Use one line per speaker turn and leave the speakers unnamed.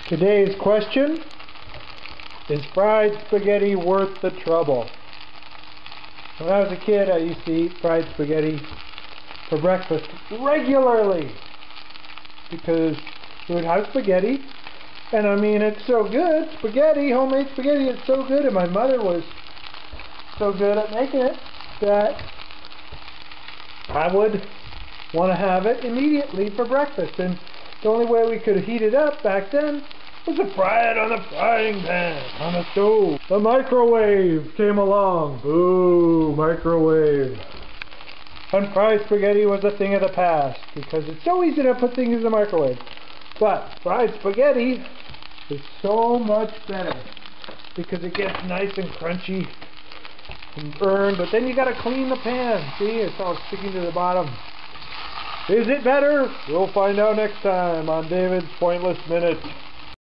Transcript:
Today's question: is fried spaghetti worth the trouble? When I was a kid, I used to eat fried spaghetti for breakfast regularly because we would have spaghetti, and I mean, it's so good. Spaghetti, homemade spaghetti, is so good, and my mother was so good at making it that I would want to have it immediately for breakfast. And the only way we could heat it up back then was to fry it on the frying pan, on the stove. The microwave came along. Boo, microwave. And fried spaghetti was a thing of the past because it's so easy to put things in the microwave. But fried spaghetti is so much better because it gets nice and crunchy and burned, but then you gotta clean the pan. See, it's all sticking to the bottom. Is it better? We'll find out next time on David's Pointless Minute.